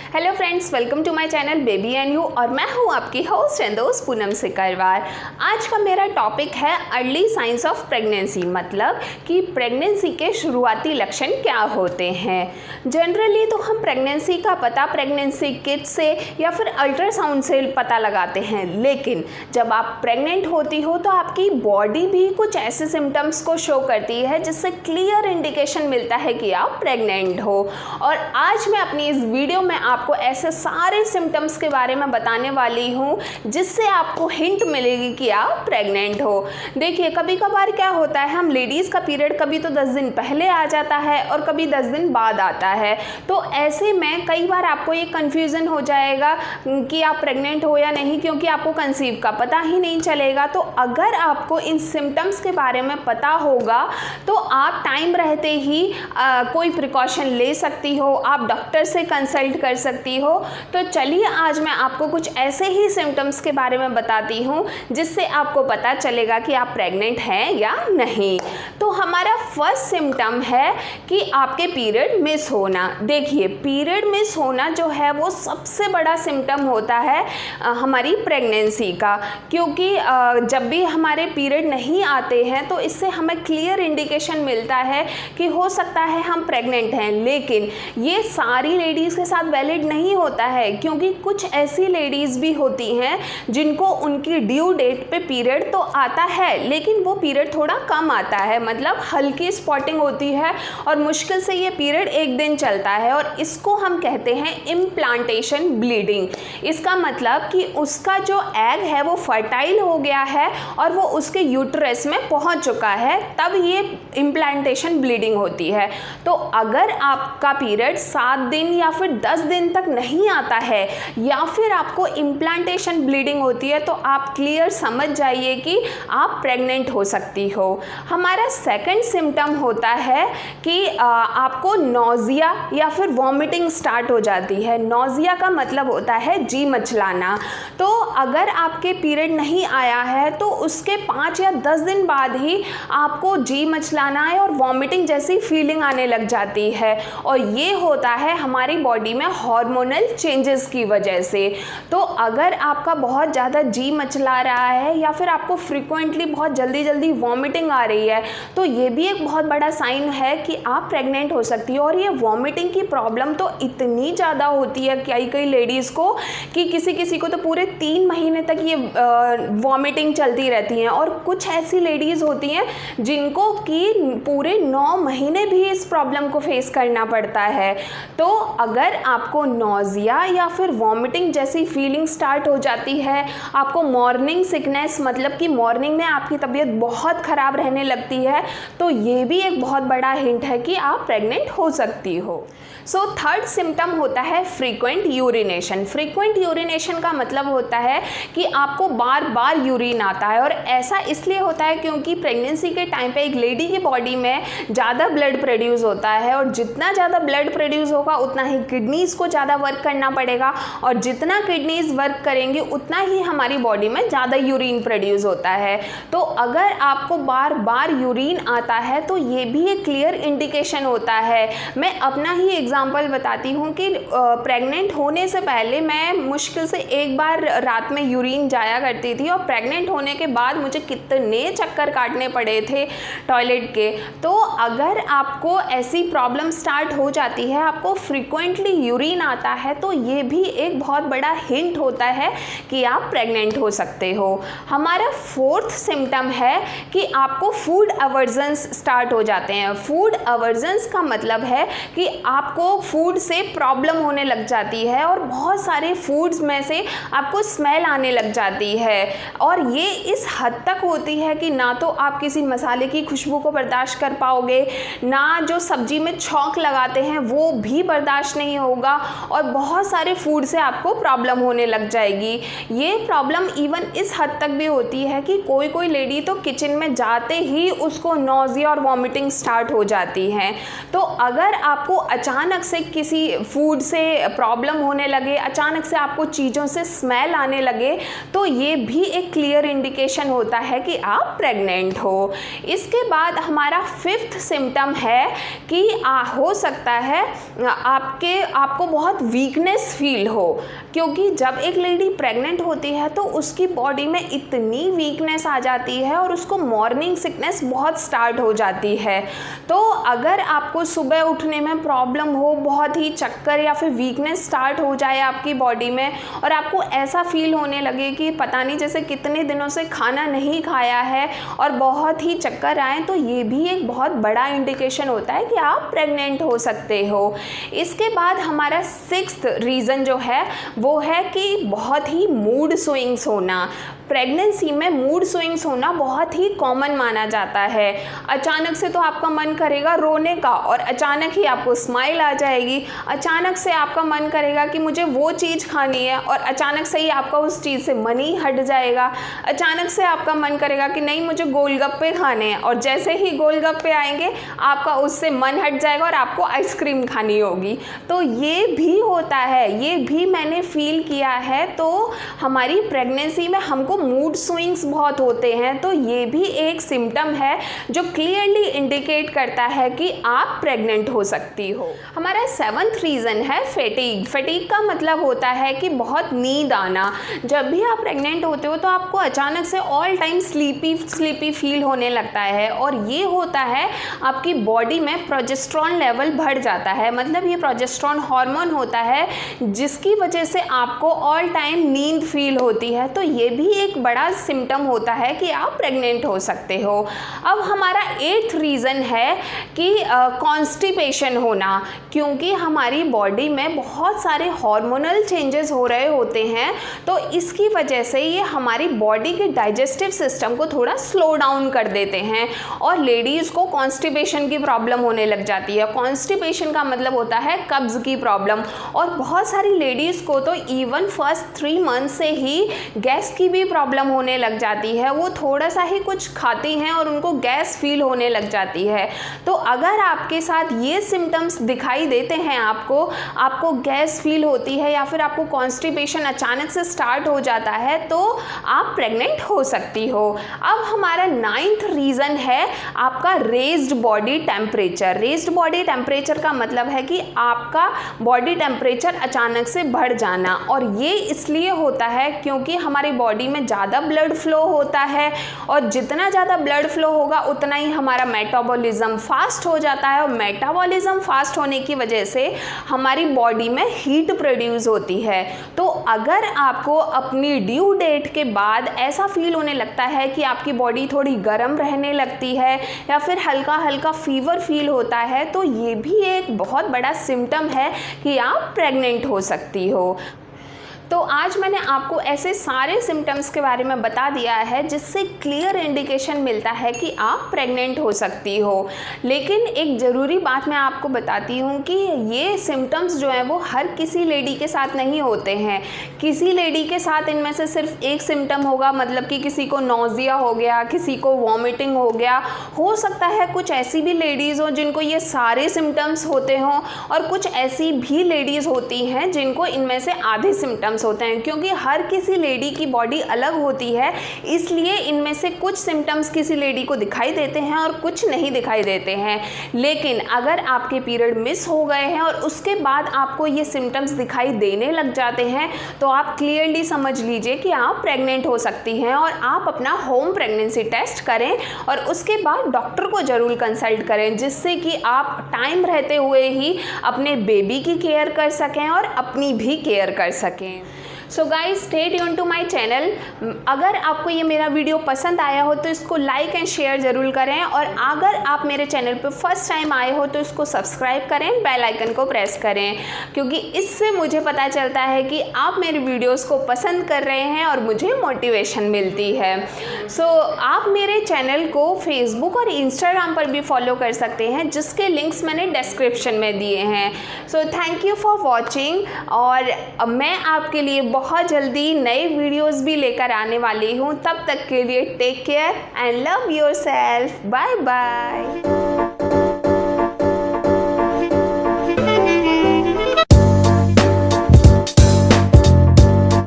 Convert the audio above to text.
Hello friends, welcome to my channel baby and you और मैं हूं आपकी होस्ट एंड दोस्त पूनम सिकरवार। आज का मेरा टॉपिक है अर्ली साइंस ऑफ प्रेगनेंसी, मतलब कि प्रेगनेंसी के शुरुआती लक्षण क्या होते हैं। जनरली तो हम प्रेगनेंसी का पता प्रेगनेंसी किट से या फिर अल्ट्रासाउंड से पता लगाते हैं, लेकिन जब आप प्रेग्नेंट होती हो तो आपकी बॉडी भी कुछ ऐसे सिम्टम्स को शो करती है जिससे क्लियर इंडिकेशन मिलता है कि आप प्रेग्नेंट हो। और आज मैं अपनी इस वीडियो में आपको ऐसे सारे सिम्टम्स के बारे में बताने वाली हूँ जिससे आपको हिंट मिलेगी कि आप प्रेग्नेंट हो। देखिए, कभी कभार क्या होता है, हम लेडीज़ का पीरियड कभी तो 10 दिन पहले आ जाता है और कभी 10 दिन बाद आता है। तो ऐसे में कई बार आपको ये कन्फ्यूज़न हो जाएगा कि आप प्रेग्नेंट हो या नहीं, क्योंकि आपको कंसीव का पता ही नहीं चलेगा। तो अगर आपको इन सिम्टम्स के बारे में पता होगा तो आप टाइम रहते ही कोई प्रिकॉशन ले सकती हो, आप डॉक्टर से कंसल्ट कर सकती हो। तो चलिए आज मैं आपको कुछ ऐसे ही सिम्टम्स के बारे में बताती हूँ जिससे आपको पता चलेगा कि आप प्रेग्नेंट हैं या नहीं। तो हमारा फर्स्ट सिम्टम है कि आपके पीरियड मिस होना। देखिए, पीरियड मिस होना जो है वो सबसे बड़ा सिम्टम होता है हमारी प्रेगनेंसी का, क्योंकि जब भी हमारे पीरियड नहीं आते हैं तो इससे हमें क्लियर इंडिकेशन मिलता है कि हो सकता है हम प्रेग्नेंट हैं। लेकिन ये सारी लेडीज़ के साथ वैलिड नहीं होता है, क्योंकि कुछ ऐसी लेडीज़ भी होती हैं जिनको उनकी ड्यू डेट पे पीरियड तो आता है लेकिन वो पीरियड थोड़ा कम आता है, मतलब हल्की स्पॉटिंग होती है और मुश्किल से ये पीरियड एक दिन चलता है, और इसको हम कहते हैं इम्प्लांटेशन ब्लीडिंग। इसका मतलब कि उसका जो एग है वो फर्टाइल हो गया है और वो उसके यूट्रस में पहुंच चुका है, तब ये इम्प्लांटेशन ब्लीडिंग होती है। तो अगर आपका पीरियड 7 दिन या फिर 10 दिन तक नहीं आता है या फिर आपको इम्प्लांटेशन ब्लीडिंग होती है तो आप क्लियर समझ जाइए कि आप प्रेग्नेंट हो सकती हो। हमारा सेकंड सिम्टम होता है कि आपको नौजिया या फिर वॉमिटिंग स्टार्ट हो जाती है। नौजिया का मतलब होता है जी मचलाना। तो अगर आपके पीरियड नहीं आया है तो उसके 5 या 10 दिन बाद ही आपको जी मचलाना है और वॉमिटिंग जैसी फीलिंग आने लग जाती है, और ये होता है हमारी बॉडी में हार्मोनल चेंजेस की वजह से। तो अगर आपका बहुत ज़्यादा जी मचला रहा है या फिर आपको फ्रिक्वेंटली बहुत जल्दी जल्दी वॉमिटिंग आ रही है तो ये भी एक बहुत बड़ा साइन है कि आप प्रेग्नेंट हो सकती हो। और ये वॉमिटिंग की प्रॉब्लम तो इतनी ज़्यादा होती है कई लेडीज़ को कि किसी को तो पूरे 3 महीने तक ये वॉमिटिंग चलती रहती हैं, और कुछ ऐसी लेडीज़ होती हैं जिनको कि पूरे 9 महीने भी इस प्रॉब्लम को फेस करना पड़ता है। तो अगर आपको नौजिया या फिर वॉमिटिंग जैसी फीलिंग स्टार्ट हो जाती है, आपको मॉर्निंग सिकनेस मतलब कि मॉर्निंग में आपकी तबीयत बहुत ख़राब रहने लगती है, तो ये भी एक बहुत बड़ा हिंट है कि आप प्रेग्नेंट हो सकती हो। सो थर्ड सिम्टम होता है फ्रीक्वेंट यूरिनेशन। फ्रीक्वेंट यूरिनेशन का मतलब होता है कि आपको बार बार यूरिन आता है, और ऐसा इसलिए होता है क्योंकि प्रेगनेंसी के टाइम पे एक लेडी की बॉडी में ज़्यादा ब्लड प्रोड्यूस होता है, और जितना ज़्यादा ब्लड प्रोड्यूस होगा उतना ही किडनीज़ को ज़्यादा वर्क करना पड़ेगा, और जितना किडनीज़ वर्क करेंगी उतना ही हमारी बॉडी में ज़्यादा यूरिन प्रोड्यूस होता है। तो अगर आपको बार बार यूरिन आता है तो ये भी एक क्लियर इंडिकेशन होता है। मैं अपना ही एग्जाम्पल बताती हूँ कि प्रेग्नेंट होने से पहले मैं मुश्किल से एक बार रात में यूरिन जाया करती थी, और प्रेग्नेंट होने के बाद मुझे कितने चक्कर काटने पड़े थे टॉयलेट के। तो अगर आपको ऐसी प्रॉब्लम स्टार्ट हो जाती है, आपको फ्रिक्वेंटली यूरिन आता है, तो ये भी एक बहुत बड़ा हिंट होता है कि आप प्रेग्नेंट हो सकते हो। हमारा फोर्थ सिम्टम है कि आपको फूड अवर्जन्स स्टार्ट हो जाते हैं। फूड अवर्जन्स का मतलब है कि आपको फूड से प्रॉब्लम होने लग जाती है, और बहुत सारे फूड्स में से आपको स्मेल आने लग जाती है, और ये इस हद तक होती है कि ना तो आप किसी मसाले की खुशबू को बर्दाश्त कर पाओगे, ना जो सब्जी में छौंक लगाते हैं वो भी बर्दाश्त नहीं होगा, और बहुत सारे फूड से आपको प्रॉब्लम होने लग जाएगी। ये प्रॉब्लम इवन इस हद तक भी होती है कि कोई कोई लेडी तो किचन में जाते ही उसको नॉजिया और वॉमिटिंग स्टार्ट हो जाती है। तो अगर आपको अचानक से किसी फूड से प्रॉब्लम होने लगे, अचानक से आपको चीज़ों से स्मेल आने लगे, तो ये भी एक क्लियर इंडिकेशन होता है कि आप प्रेग्नेंट हो। इसके बाद हमारा 5th सिम्टम है कि हो सकता है आपको बहुत वीकनेस फील हो, क्योंकि जब एक लेडी प्रेग्नेंट होती है तो उसकी बॉडी में इतनी वीकनेस आ जाती है और उसको मॉर्निंग सिकनेस बहुत स्टार्ट हो जाती है। तो अगर आपको सुबह उठने में प्रॉब्लम हो, बहुत ही चक्कर या फिर वीकनेस स्टार्ट हो जाए आपकी बॉडी में और आपको ऐसा फील होने लगे कि पता नहीं जैसे कितने दिनों से खाना नहीं खाया है और बहुत ही चक्कर आए, तो ये भी एक बहुत बड़ा इंडिकेशन होता है कि आप प्रेग्नेंट हो सकते हो। इसके बाद हमारा 6th रीज़न जो है वो है कि बहुत ही मूड स्विंग्स होना। प्रेगनेंसी में मूड स्विंग्स होना बहुत ही कॉमन माना जाता है। अचानक से तो आपका मन करेगा रोने का और अचानक ही आपको स्माइल आ जाएगी। अचानक से आपका मन करेगा कि मुझे वो चीज़ खानी है और अचानक से ही आपका उस चीज़ से मन ही हट जाएगा। अचानक से आपका मन करेगा कि नहीं मुझे गोलगप्पे खाने हैं और जैसे ही गोलगप्पे आएंगे आपका उससे मन हट जाएगा और आपको आइसक्रीम खानी होगी। तो ये भी होता है, ये भी मैंने फील किया है। तो हमारी प्रेगनेंसी में हमको मूड स्विंग्स बहुत होते हैं, तो ये भी एक सिम्टम है जो क्लियरली इंडिकेट करता है कि आप प्रेग्नेंट हो सकती हो। हमारा 7th रीज़न है फैटीग। फैटीग का मतलब होता है कि बहुत नींद आना। जब भी आप प्रेग्नेंट होते हो तो आपको अचानक से ऑल टाइम स्लीपी फील होने लगता है और ये होता है आपकी बॉडी में प्रोजेस्टेरॉन लेवल बढ़ जाता है। मतलब ये प्रोजेस्टेरॉन हार्मोन होता है जिसकी वजह से आपको ऑल टाइम नींद फील होती है। तो ये भी एक बड़ा सिम्टम होता है कि आप प्रेग्नेंट हो सकते हो। अब हमारा 8th रीज़न है कि कॉन्स्टिपेशन होना, क्योंकि हमारी बॉडी में बहुत सारे हार्मोनल चेंजेस हो रहे होते हैं, तो इसकी वजह से ये हमारी बॉडी के डाइजेस्टिव सिस्टम को थोड़ा स्लो डाउन कर देते हैं और लेडीज़ को कॉन्स्टिपेशन की प्रॉब्लम होने लग जाती है। कॉन्स्टिपेशन का मतलब होता है कब्ज़ की प्रॉब्लम, और बहुत सारी लेडीज़ को तो इवन फर्स्ट 3 मंथ से ही गैस की भी प्रॉब्लम होने लग जाती है। वो थोड़ा सा ही कुछ खाती हैं और उनको गैस फील होने लग जाती है। तो अगर आपके साथ ये सिम्टम्स दिखाई देते हैं, आपको गैस फील होती है या फिर आपको कॉन्स्टिपेशन अचानक से स्टार्ट हो जाता है, तो आप प्रेग्नेंट हो सकती हो। अब हमारा 9th रीज़न है आपका raised body temperature. Raised body temperature का मतलब है कि आपका बॉडी टेम्परेचर अचानक से बढ़ जाना, और ये इसलिए होता है क्योंकि हमारी बॉडी में ज़्यादा ब्लड फ्लो होता है और जितना ज़्यादा ब्लड फ्लो होगा उतना ही हमारा मेटाबॉलिज्म फास्ट हो जाता है, और मेटाबॉलिज्म फास्ट होने की वजह से हमारी बॉडी में हीट प्रोड्यूस होती है। तो अगर आपको अपनी ड्यू डेट के बाद ऐसा फील होने लगता है कि आपकी बॉडी थोड़ी गर्म रहने लगती है या फिर हल्का हल्का फीवर फील होता है, तो ये भी एक बहुत बड़ा सिम्टम है कि आप प्रेग्नेंट हो सकती हो। तो आज मैंने आपको ऐसे सारे सिम्टम्स के बारे में बता दिया है जिससे क्लियर इंडिकेशन मिलता है कि आप प्रेग्नेंट हो सकती हो। लेकिन एक ज़रूरी बात मैं आपको बताती हूँ कि ये सिम्टम्स जो हैं वो हर किसी लेडी के साथ नहीं होते हैं। किसी लेडी के साथ इनमें से सिर्फ एक सिम्टम होगा, मतलब कि किसी को नॉजिया हो गया, किसी को वॉमिटिंग हो गया। हो सकता है कुछ ऐसी भी लेडीज़ हो जिनको ये सारे सिम्टम्स होते हों, और कुछ ऐसी भी लेडीज़ होती हैं जिनको इनमें से आधे सिम्टम्स होते हैं। क्योंकि हर किसी लेडी की बॉडी अलग होती है, इसलिए इनमें से कुछ सिम्टम्स किसी लेडी को दिखाई देते हैं और कुछ नहीं दिखाई देते हैं। लेकिन अगर आपके पीरियड मिस हो गए हैं और उसके बाद आपको ये सिम्टम्स दिखाई देने लग जाते हैं, तो आप क्लियरली समझ लीजिए कि आप प्रेग्नेंट हो सकती हैं, और आप अपना होम प्रेगनेंसी टेस्ट करें और उसके बाद डॉक्टर को ज़रूर कंसल्ट करें, जिससे कि आप टाइम रहते हुए ही अपने बेबी की केयर कर सकें और अपनी भी केयर कर सकें। So guys stay tune to my channel. अगर आपको ये मेरा वीडियो पसंद आया हो तो इसको लाइक एंड शेयर ज़रूर करें, और अगर आप मेरे चैनल पर फर्स्ट टाइम आए हो तो इसको सब्सक्राइब करें, बेल आइकन को प्रेस करें, क्योंकि इससे मुझे पता चलता है कि आप मेरे वीडियोस को पसंद कर रहे हैं और मुझे मोटिवेशन मिलती है। सो आप मेरे चैनल को फेसबुक और इंस्टाग्राम पर भी फॉलो कर सकते हैं, जिसके लिंक्स मैंने डिस्क्रिप्शन में दिए हैं। So thank you for watching, और मैं आपके लिए बहुत जल्दी नए वीडियोस भी लेकर आने वाली हूँ। तब तक के लिए take care and love yourself. Bye bye.